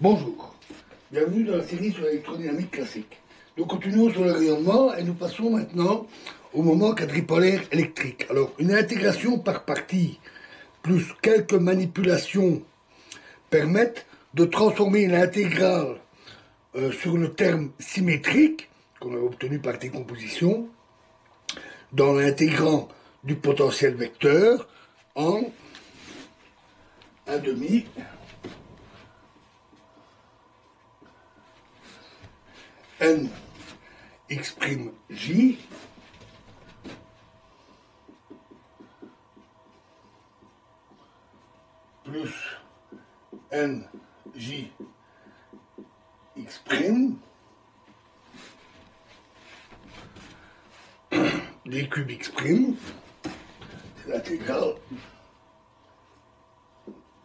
Bonjour, bienvenue dans la série sur l'électrodynamique classique. Nous continuons sur le rayonnement et nous passons maintenant au moment quadripolaire électrique. Alors, une intégration par partie plus quelques manipulations permettent de transformer l'intégrale sur le terme symétrique qu'on a obtenu par décomposition dans l'intégrant du potentiel vecteur en 1 demi n x' j plus n j x' d cube x', c'est l'intégrale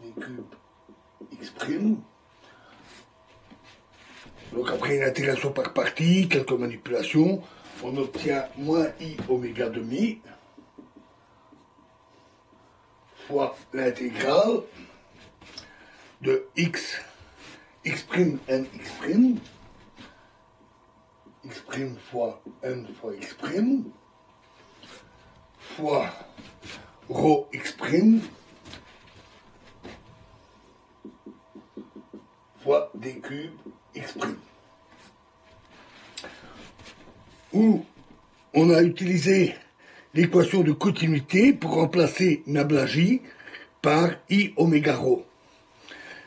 d cube x'. Donc après une intégration par partie, quelques manipulations, on obtient moins i oméga demi fois l'intégrale de x, x' n x', x' fois n fois x', fois rho x', fois d cube x'. Où on a utilisé l'équation de continuité pour remplacer Nabla-J par I oméga rho.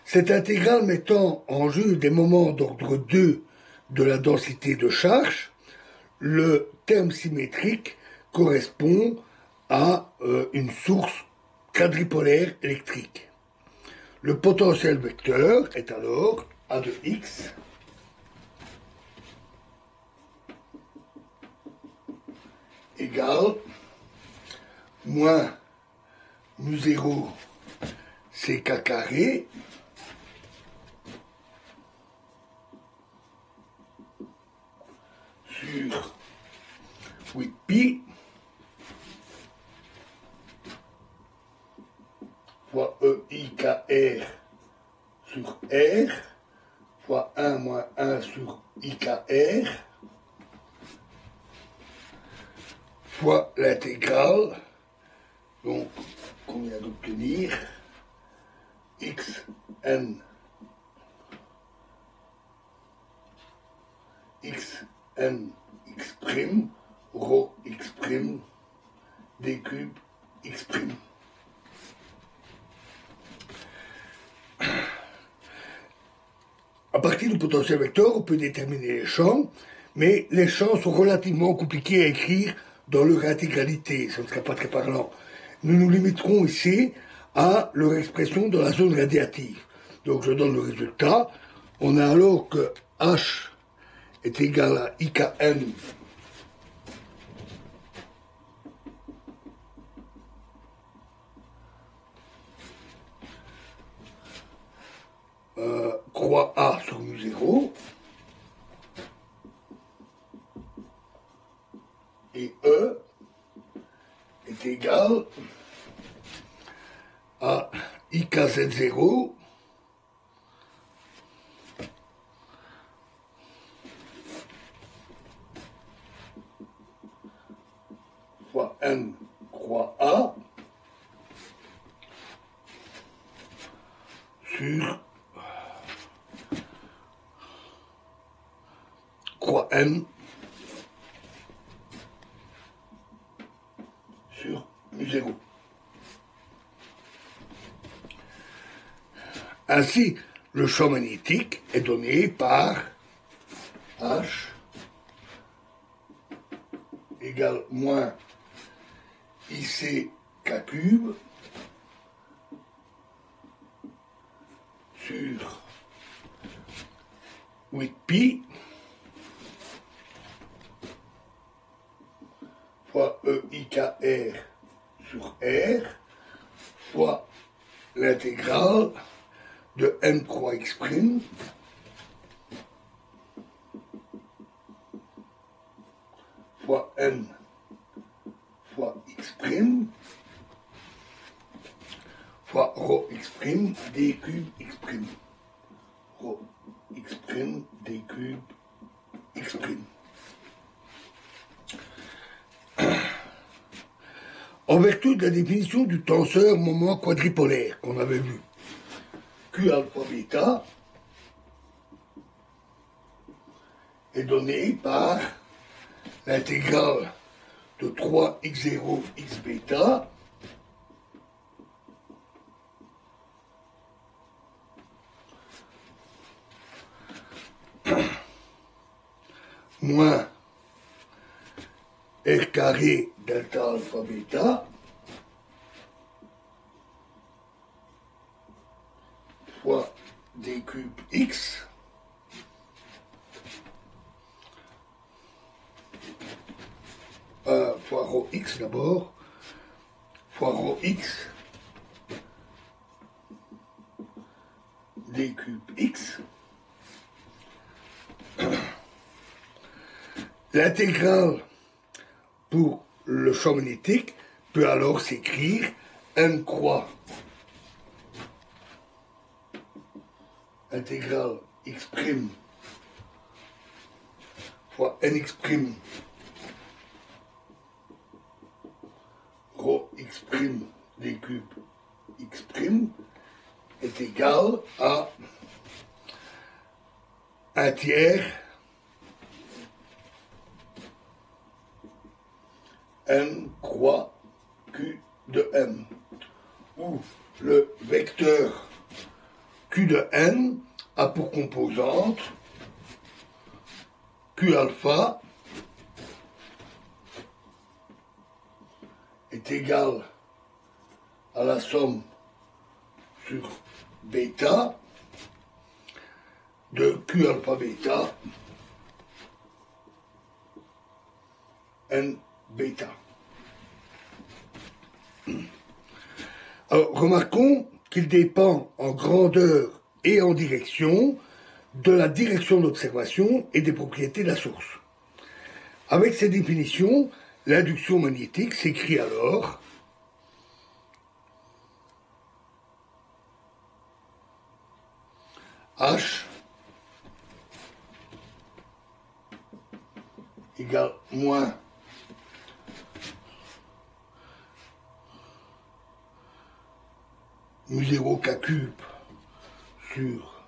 Cette intégrale mettant en jeu des moments d'ordre 2 de la densité de charge, le terme symétrique correspond à une source quadripolaire électrique. Le potentiel vecteur est alors A de x égale moins mu0 ck carré sur 8pi fois EIKR sur R fois 1 moins 1 sur IKR fois l'intégrale, donc qu'on vient d'obtenir, xn x' rho x' d cube x'. À partir du potentiel vecteur, on peut déterminer les champs, mais les champs sont relativement compliqués à écrire dans leur intégralité, ce ne serait pas très parlant. Nous nous limiterons ici à leur expression dans la zone radiative. Donc je donne le résultat. On a alors que H est égal à IKM croix A sur mu0 et E est égal à IKZ0 fois N croix A sur croix N sur mu0. Ainsi, le champ magnétique est donné par H égale moins IC K cube sur 8pi fois EIKR sur R fois l'intégrale de n croix x' fois n fois x' fois rho x' d cube x'. Rho cube x'. En vertu de la définition du tenseur moment quadripolaire qu'on avait vu, Q alpha bêta est donné par l'intégrale de 3x0 x bêta moins r carré delta alpha bêta fois d cube x fois rho x d'abord, fois rho x d cube x. L'intégrale pour le champ magnétique peut alors s'écrire n croix intégrale x' fois nx' rho x' d cube x' est égal à 1/3 n croix q de m, où le vecteur q de n a pour composante q alpha est égal à la somme sur bêta de q alpha bêta n bêta. Alors, remarquons qu'il dépend en grandeur et en direction de la direction d'observation et des propriétés de la source. Avec ces définitions, l'induction magnétique s'écrit alors H égale moins mu0 k cube sur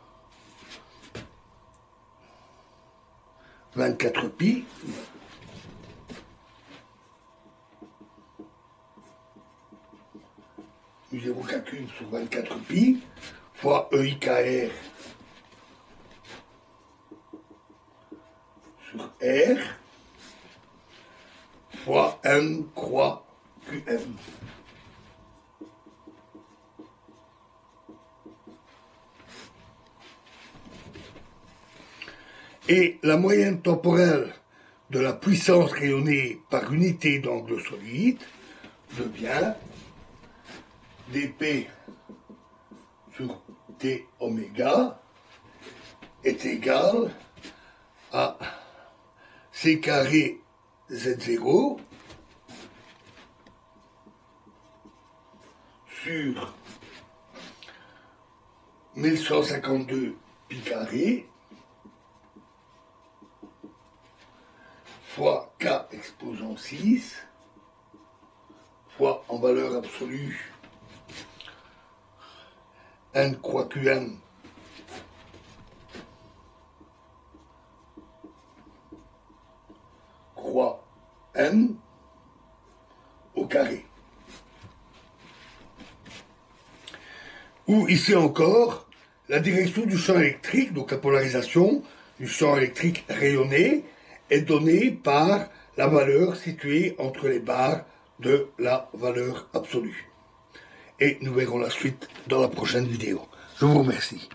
24 pi mu0 k cube sur 24 pi fois EIKR sur R fois n croix QM. Et la moyenne temporelle de la puissance rayonnée par unité d'angle solide devient dp sur d oméga est égal à c carré z0 sur 1152 pi carré fois k exposant 6 fois en valeur absolue n croix qn croix n au carré. Ou ici encore, la direction du champ électrique, donc la polarisation du champ électrique rayonné, est donnée par la valeur située entre les barres de la valeur absolue. Et nous verrons la suite dans la prochaine vidéo. Je vous remercie.